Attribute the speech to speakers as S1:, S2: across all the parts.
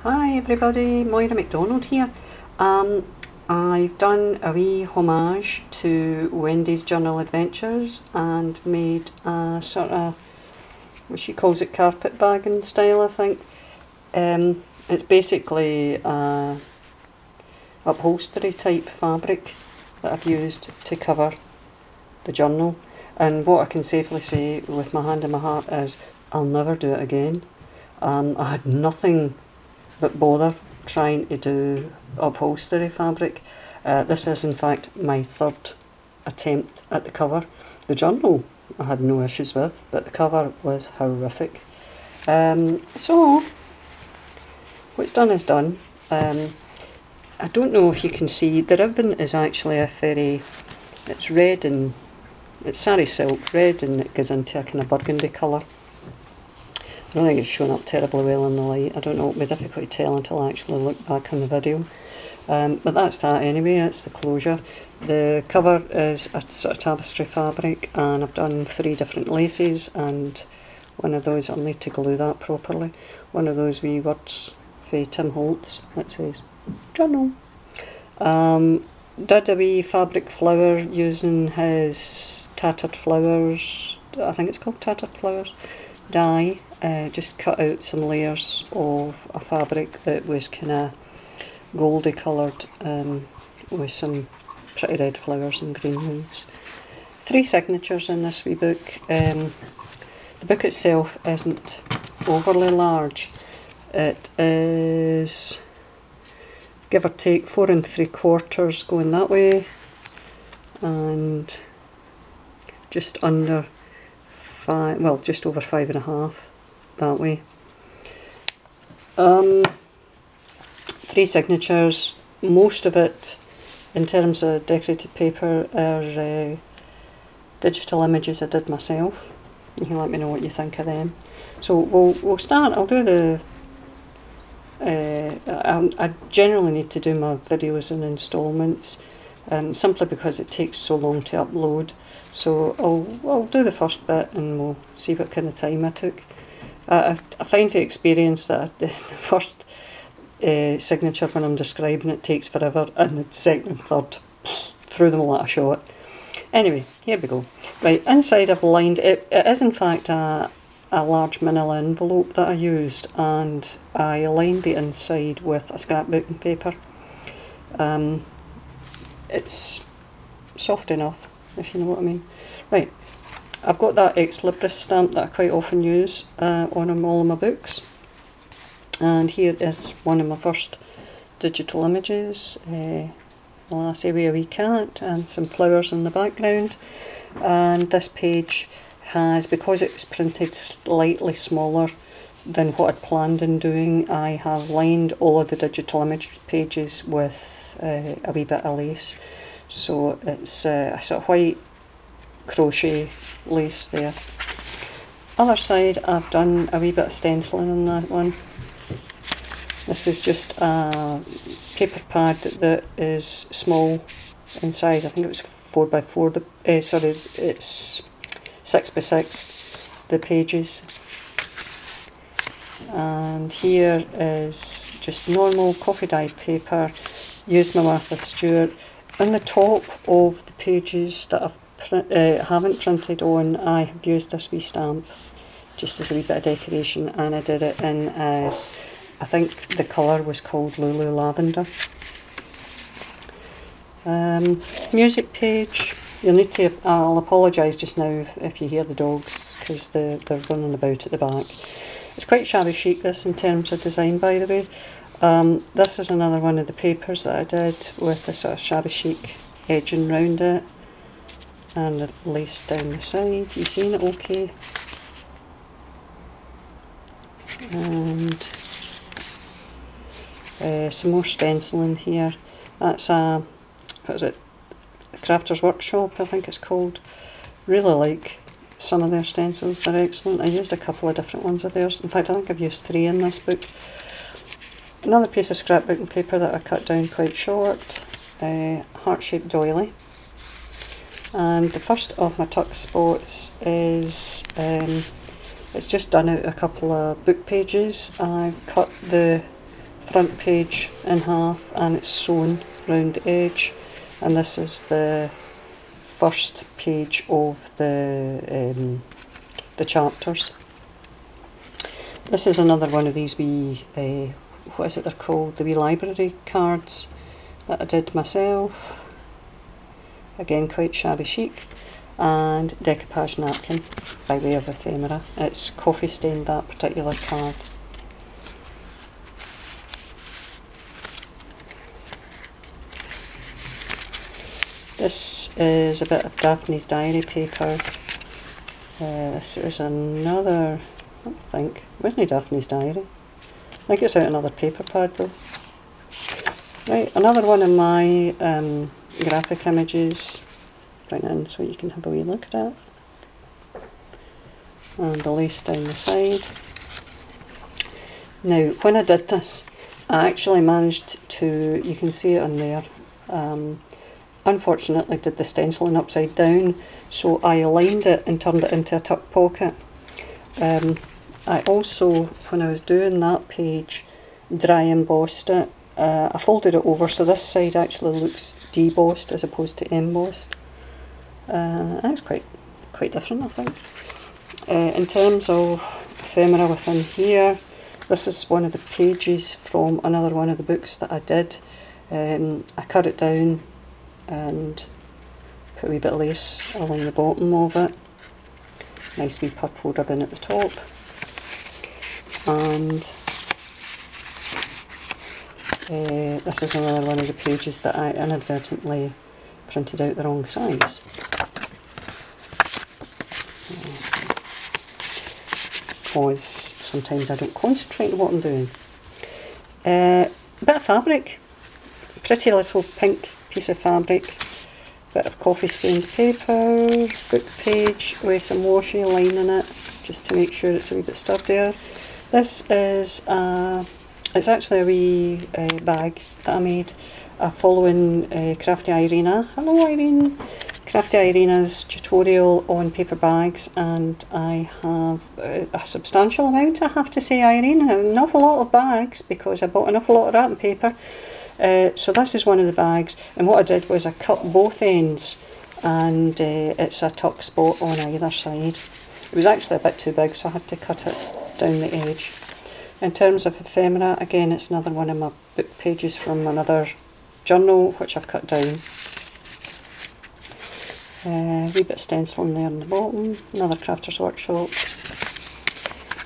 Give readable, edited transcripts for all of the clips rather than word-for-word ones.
S1: Hi everybody, Moira McDonald here. I've done a wee homage to Wendy's Journal Adventures and made a sort of, what she calls it, carpet bagging style, I think. It's basically a upholstery type fabric that I've used to cover the journal, and what I can safely say with my hand on my heart is I'll never do it again. I had nothing but bother trying to do upholstery fabric. This is in fact my third attempt at the cover. The journal I had no issues with, but the cover was horrific. So what's done is done. I don't know if you can see, the ribbon is actually a very, it's red and, it's sari silk, red, and it goes into a kind of burgundy colour. I don't think it's shown up terribly well in the light. I don't know, it would be difficult to tell until I actually look back on the video. But that's that anyway, it's the closure. The cover is a sort of tapestry fabric, and I've done 3 different laces, and one of those, I'll need to glue that properly. One of those wee words for Tim Holtz that says journal. Did a wee fabric flower using his Tattered Flowers, I think it's called Tattered Flowers, die. Just cut out some layers of a fabric that was kind of goldy coloured, with some pretty red flowers and green leaves. 3 signatures in this wee book. The book itself isn't overly large. It is, give or take, 4 3/4 going that way, and just under 5, well, just over 5.5 that way. 3 signatures. Most of it, in terms of decorated paper, are digital images I did myself. You can let me know what you think of them. So we'll start. I'll do the. I generally need to do my videos in instalments, simply because it takes so long to upload. So I'll do the first bit and we'll see what kind of time I took. I find the experience that the first signature, when I'm describing it, takes forever, and the second and third, through them all at a shot. Anyway, here we go. Right, inside I've lined, it is in fact a large manila envelope that I used, and I lined the inside with a scrapbooking paper. It's soft enough, if you know what I mean. Right, I've got that Ex Libris stamp that I quite often use on all of my books, and here is one of my first digital images. Lassie with a wee cat and some flowers in the background, and this page has, because it was printed slightly smaller than what I'd planned on doing, I have lined all of the digital image pages with a wee bit of lace. So it's a sort of white crochet lace there. Other side, I've done a wee bit of stenciling on that one. This is just a paper pad that is small in size. I think it was 4x4. Sorry, it's 6x6. The pages. And here is just normal coffee dyed paper. Used my Martha Stewart. On the top of the pages that I haven't printed on, I have used this wee stamp just as a wee bit of decoration, and I did it in, I think the colour was called Lulu Lavender. Music page. You'll need to, I'll apologise just now if you hear the dogs, because they're running about at the back. It's quite shabby chic, this, in terms of design, by the way. This is another one of the papers that I did with a sort of shabby chic edging round it, and the lace down the side. You seen it okay? And some more stenciling here. That's a, what is it? Crafter's Workshop, I think it's called. Really like some of their stencils, they're excellent. I used a couple of different ones of theirs. In fact, I think I've used 3 in this book. Another piece of scrapbooking paper that I cut down quite short, heart-shaped doily. And the first of my tuck spots is, it's just done out a couple of book pages. I've cut the front page in half and it's sewn round the edge, and this is the first page of the chapters. This is another one of these wee, what is it they're called, the wee library cards that I did myself. Again, quite shabby chic. And decoupage napkin by way of ephemera. It's coffee stained, that particular card. This is a bit of Daphne's diary paper. This is another, I think, wasn't it Daphne's diary? I think it's out another paper pad though. Right, another one of my graphic images. Bring it in so you can have a wee look at it. And the lace down the side. Now, when I did this, I actually managed to, you can see it on there, unfortunately did the stenciling upside down, so I aligned it and turned it into a tuck pocket. I also, when I was doing that page, dry embossed it. I folded it over so this side actually looks debossed as opposed to embossed. That's quite different, I think. In terms of ephemera within here, this is one of the pages from another one of the books that I did. I cut it down and put a wee bit of lace along the bottom of it. Nice wee purple ribbon at the top. And this is another one of the pages that I inadvertently printed out the wrong size. Because sometimes I don't concentrate on what I'm doing. Bit of fabric, pretty little pink piece of fabric, bit of coffee stained paper, book page with some washi lining it just to make sure it's a wee bit sturdier. This is it's actually a wee bag that I made following Crafty Irina. Hello Irene! Crafty Irina's tutorial on paper bags, and I have a substantial amount, I have to say, Irene, an awful lot of bags because I bought an awful lot of wrapping paper. So this is one of the bags, and what I did was I cut both ends, and it's a tuck spot on either side. It was actually a bit too big, so I had to cut it down the edge. In terms of ephemera, again, it's another one of my book pages from another journal, which I've cut down. A wee bit of stenciling there on the bottom, another Crafter's Workshop.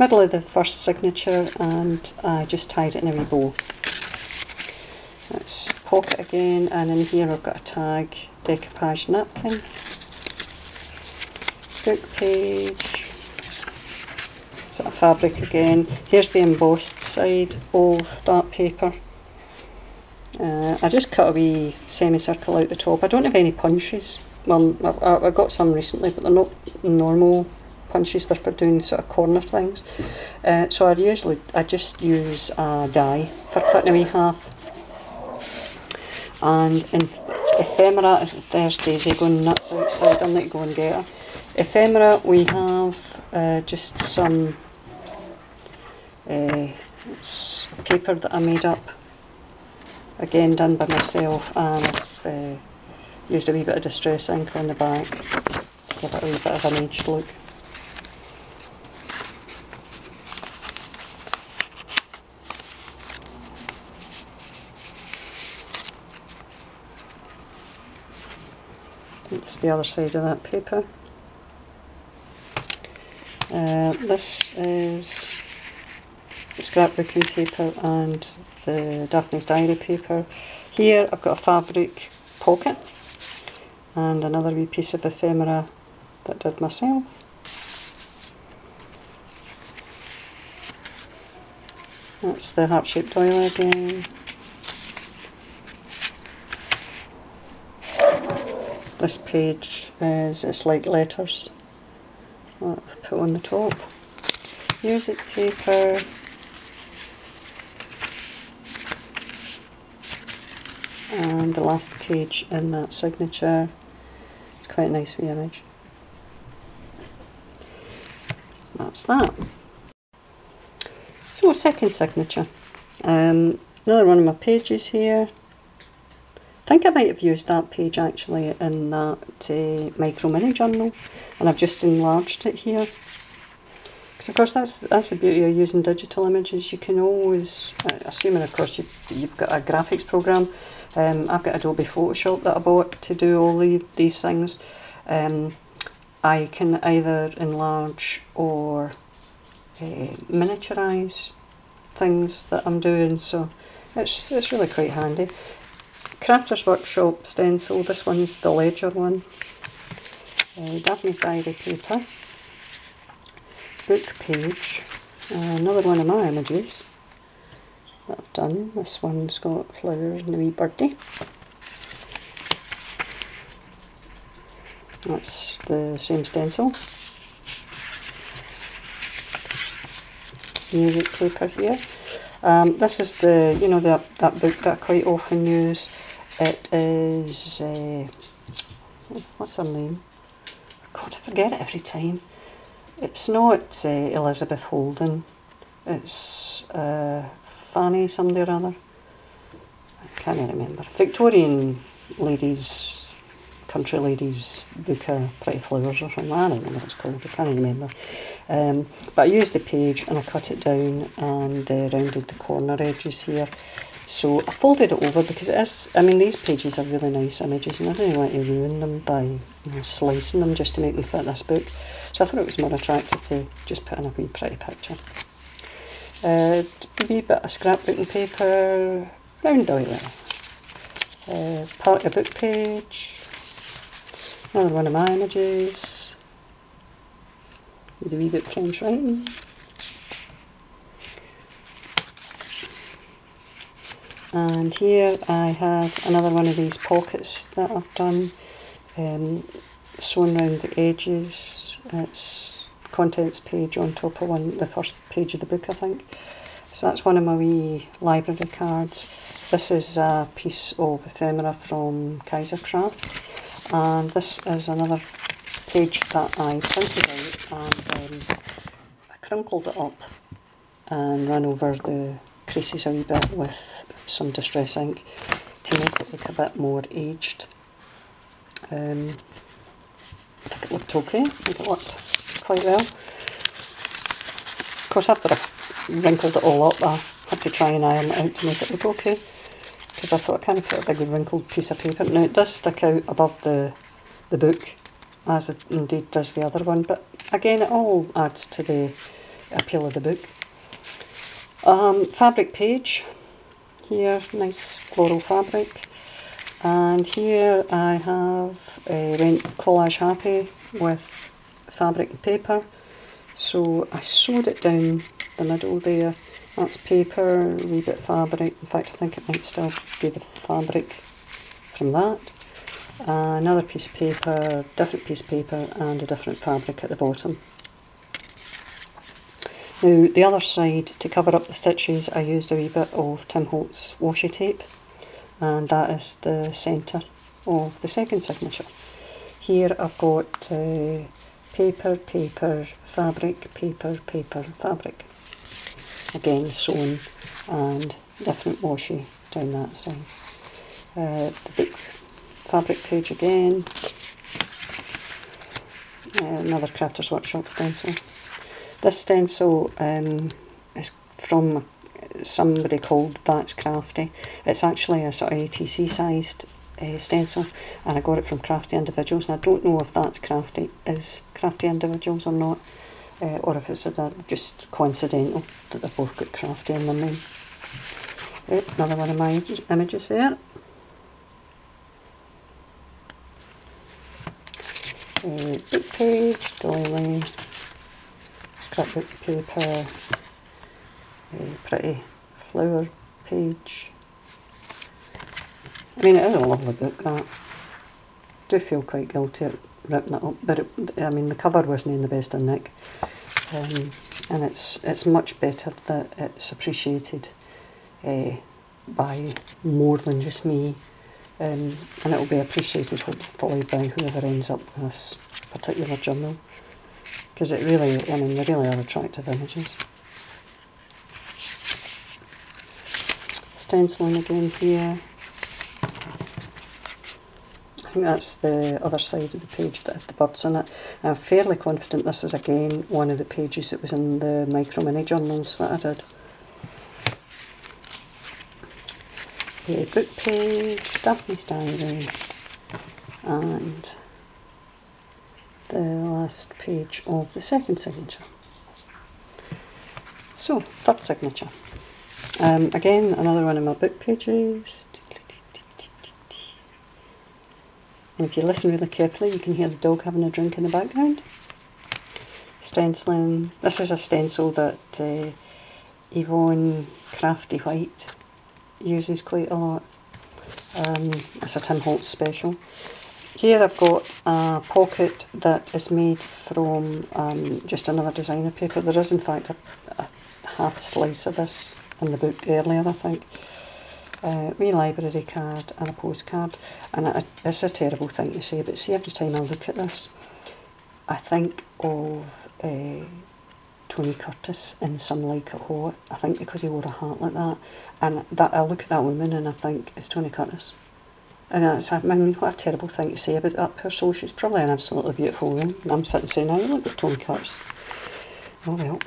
S1: Middle of the first signature, and I just tied it in a wee bow. That's pocket again, and in here I've got a tag, decoupage napkin, book page, sort of fabric again. Here's the embossed side of that paper. I just cut a wee semicircle out the top. I don't have any punches. Well, I got some recently, but they're not normal punches, they're for doing sort of corner things. So I just use a die for cutting a wee half. And in ephemera, there's Daisy going nuts outside, I'll need to go and get her. Ephemera, we have just some paper that I made up, again done by myself, and I've used a wee bit of distress ink on the back to give it a wee bit of an aged look. It's the other side of that paper. This is the scrapbooking paper and the Daphne's diary paper. Here I've got a fabric pocket and another wee piece of ephemera that I did myself. That's the heart-shaped doily again. This page is, it's like letters that I've put on the top. Music paper. And the last page in that signature. It's quite a nice wee image. That's that. So second signature. Another one of my pages here. I think I might have used that page actually in that micro mini journal, and I've just enlarged it here. Because of course that's the beauty of using digital images. You can always, assuming of course you've got a graphics program. I've got Adobe Photoshop that I bought to do all these things. I can either enlarge or miniaturize things that I'm doing, so it's really quite handy. Crafters Workshop stencil, this one's the ledger one. Daphne's Diary paper. Book page. Another one of my images that I've done. This one's got flowers and a wee birdie. That's the same stencil. Music paper here. This is the, you know, that book that I quite often use. It is, what's her name? God, I forget it every time. It's not Elizabeth Holden. It's Fanny somebody or other. I can't remember. Victorian ladies, country ladies book of Pretty Flowers or something. I don't know what it's called. I can't remember. But I used the page and I cut it down and rounded the corner edges here. So I folded it over because it is, I mean, these pages are really nice images and I didn't want to ruin them by slicing them just to make them fit this book. So I thought it was more attractive to just put in a wee pretty picture. A wee bit of scrapbooking paper, round out there. Part of a book page. Another one of my images. With a wee bit French writing. And here I have another one of these pockets that I've done, sewn around the edges. It's contents page on top of the first page of the book, I think. So that's one of my wee library cards. This is a piece of ephemera from Kaisercraft, and this is another page that I printed out and I crinkled it up and ran over the creases a wee bit with some distress ink to make it look a bit more aged. I think it looked okay. I think it looked quite well. Of course, after I wrinkled it all up, I had to try and iron it out to make it look okay, because I thought I kind of put a big wrinkled piece of paper. Now it does stick out above the book, as it indeed does the other one, but again it all adds to the appeal of the book. Fabric page. Here, nice floral fabric, and here I have went collage happy with fabric and paper, so I sewed it down the middle there. That's paper, a wee bit fabric. In fact, I think it might still be the fabric from that. Another piece of paper, different piece of paper, and a different fabric at the bottom. Now the other side, to cover up the stitches, I used a wee bit of Tim Holtz washi tape, and that is the centre of the second signature. Here I've got paper, paper, fabric, paper, paper, fabric. Again sewn and different washi down that side. The book fabric page again. Another Crafters Workshop stencil. This stencil is from somebody called That's Crafty. It's actually a sort of ATC sized stencil, and I got it from Crafty Individuals, and I don't know if That's Crafty is Crafty Individuals or not, or if it's just coincidental that they've both got Crafty in their name. Another one of my images there. Book page, doily, scrapbook paper, pretty flower page. I mean, it is a lovely book, that. I do feel quite guilty at ripping it up, but I mean, the cover wasn't in the best of nick, and it's much better that it's appreciated by more than just me, and it will be appreciated hopefully by whoever ends up with this particular journal, because it really, I mean, they really are attractive images. stenciling again here. I think that's the other side of the page that had the birds in it. I'm fairly confident this is again one of the pages that was in the micro mini journals that I did. A book page, Daphne's diary, and the last page of the second signature. So, third signature. Again, another one of my book pages. And if you listen really carefully, you can hear the dog having a drink in the background. Stenciling. This is a stencil that Yvonne Crafty White uses quite a lot. It's a Tim Holtz special. Here I've got a pocket that is made from just another designer paper. There is in fact a half slice of this in the book earlier, I think. Wee library card and a postcard, and it's a terrible thing to say, but see, every time I look at this I think of Tony Curtis in Some Like It Hot. I think because he wore a hat like that, and that I look at that woman and I think it's Tony Curtis. And I mean, what a terrible thing to say about that poor soul. She's probably an absolutely beautiful woman, and I'm sitting saying, "I look at Tony Curtis." Oh well.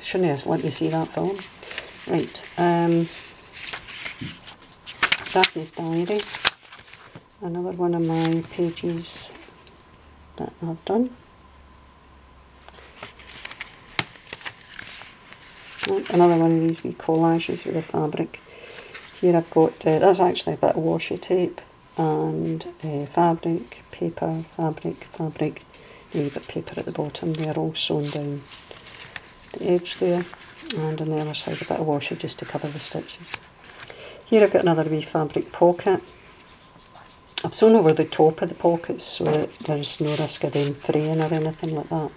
S1: Shouldn't have let me see that film. Right. Daphne's diary. Another one of my pages that I've done. Right, another one of these wee collages with the fabric. Here I've got, that's actually a bit of washi tape and fabric, paper, fabric, fabric, a wee bit of paper at the bottom. They're all sewn down the edge there, and on the other side a bit of washi just to cover the stitches. Here I've got another wee fabric pocket. I've sewn over the top of the pockets so that there's no risk of them fraying or anything like that.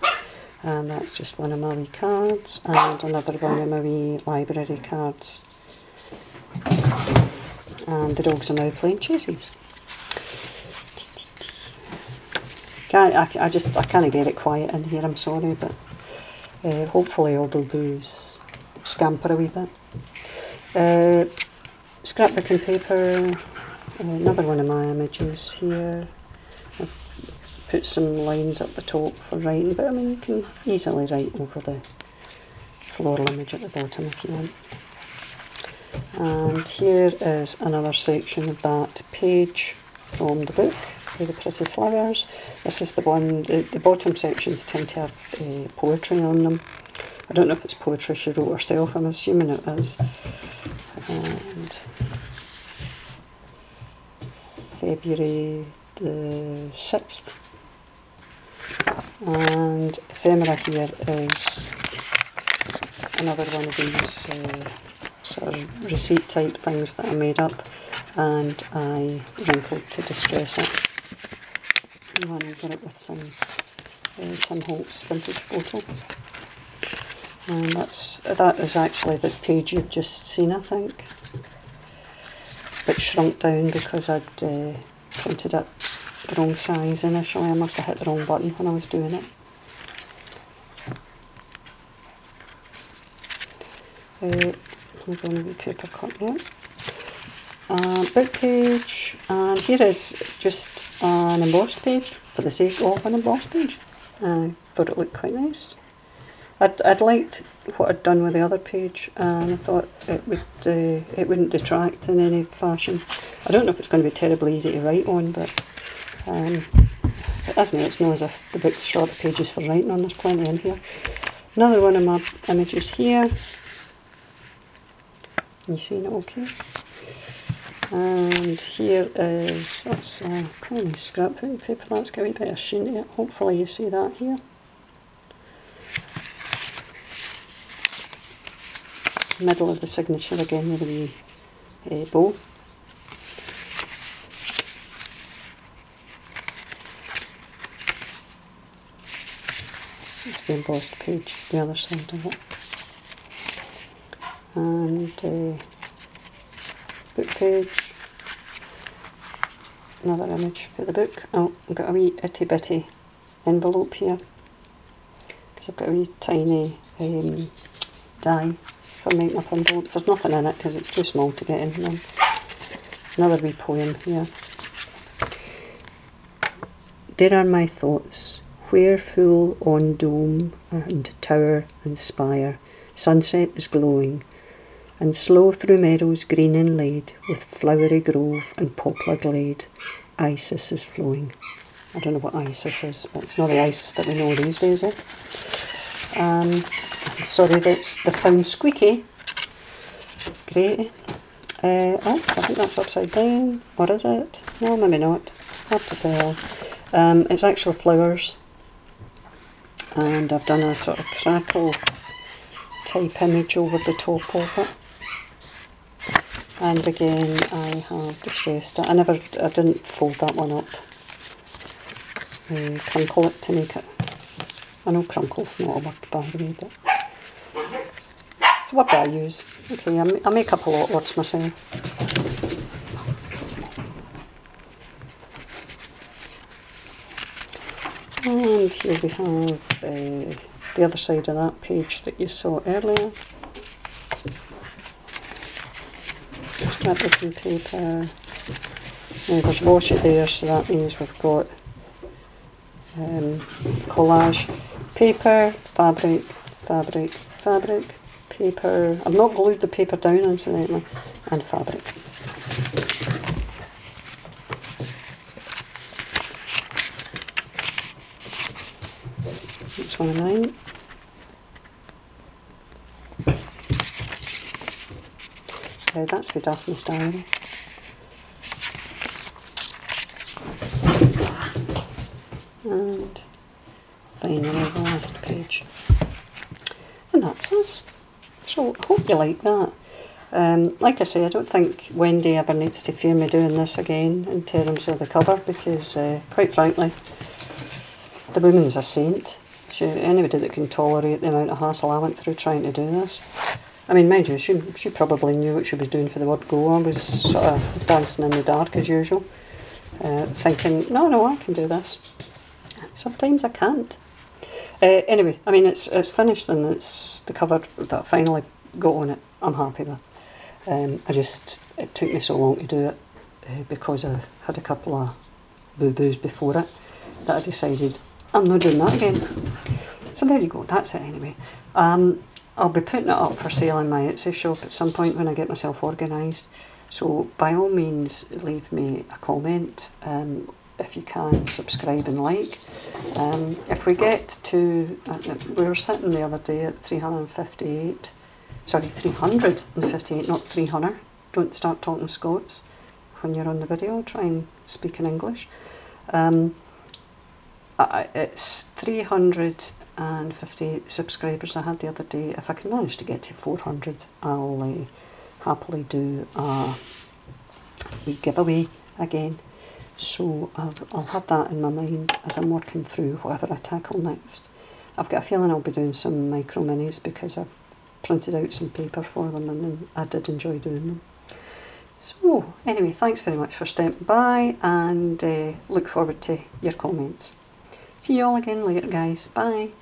S1: And that's just one of my wee cards, and another one of my wee library cards. And the dogs are now playing chassis. I can't get it quiet in here, I'm sorry, but hopefully all they'll do is scamper a wee bit. Scrapbook and paper, another one of my images here. I've put some lines up the top for writing, but I mean you can easily write over the floral image at the bottom if you want. And here is another section of that page from the book with the pretty flowers. This is the one, the bottom sections tend to have poetry on them. I don't know if it's poetry she wrote herself, I'm assuming it is. And February the 6th. And ephemera here is another one of these sort of receipt type things that I made up and I wrinkled to distress it and ran over it with some Tim Holtz vintage photo. And that is actually the page you've just seen, I think, but shrunk down because I'd printed it the wrong size initially. I must have hit the wrong button when I was doing it. I'm going to be paper cut here. Book page, and here is just an embossed page for the sake of an embossed page. I thought it looked quite nice. I'd liked what I'd done with the other page, and I thought it wouldn't detract in any fashion. I don't know if it's going to be terribly easy to write on, but it isn't. It's not as if the book's short of pages for writing on. There's plenty in here. Another one of my images here. You seen it okay? And here is, that's quite a nice scrap paper, that's got a wee bit of sheen to it. Hopefully you see that here. Middle of the signature again with a wee bow. It's the embossed page, the other side of it. And book page, another image for the book. Oh, I've got a wee itty bitty envelope here because I've got a wee tiny die for making up envelopes. There's nothing in it because it's too small to get in them. Another wee poem here. There are my thoughts, where full on dome and tower and spire, sunset is glowing, and slow through meadows green inlaid, with flowery grove and poplar glade, Isis is flowing. I don't know what Isis is, but it's not the Isis that we know these days, eh? Sorry, that's the found squeaky. Great. Oh, I think that's upside down. Or is it? No, maybe not. Hard to tell. It's actual flowers. And I've done a sort of crackle type image over the top of it. And again, I have distressed it. I didn't fold that one up. Crinkle it to make it. I know crinkle's not a word, by the way, but it's a word I use. Okay, I make up a lot of words myself. And here we have the other side of that page that you saw earlier. Strip of blue paper. Now there's washi there, so that means we've got collage. Paper, fabric, fabric, fabric, paper. I've not glued the paper down incidentally, and fabric. That's one of mine. That's for Daphne's diary. And finally the last page. And that's us. So I hope you like that. Like I say, I don't think Wendy ever needs to fear me doing this again in terms of the cover, because quite frankly, the woman's a saint. Anybody that can tolerate the amount of hassle I went through trying to do this. I mean, mind you, she probably knew what she was doing for the word go. I was sort of dancing in the dark as usual, thinking, no, I can do this. Sometimes I can't. Anyway, I mean, it's finished and it's the cover that I finally got on it. I'm happy with. It took me so long to do it because I had a couple of boo-boos before it that I decided I'm not doing that again. So there you go, that's it anyway. I'll be putting it up for sale in my Etsy shop at some point when I get myself organised. So by all means leave me a comment. If you can, subscribe and like. If we get to, we were sitting the other day at 358, not 300. Don't start talking Scots when you're on the video, try and speak in English. It's 358 subscribers I had the other day. If I can manage to get to 400, I'll happily do a wee giveaway again. So I'll have that in my mind as I'm working through whatever I tackle next. I've got a feeling I'll be doing some micro minis because I've printed out some paper for them and I did enjoy doing them. So anyway, thanks very much for stopping by and look forward to your comments. See you all again later guys. Bye.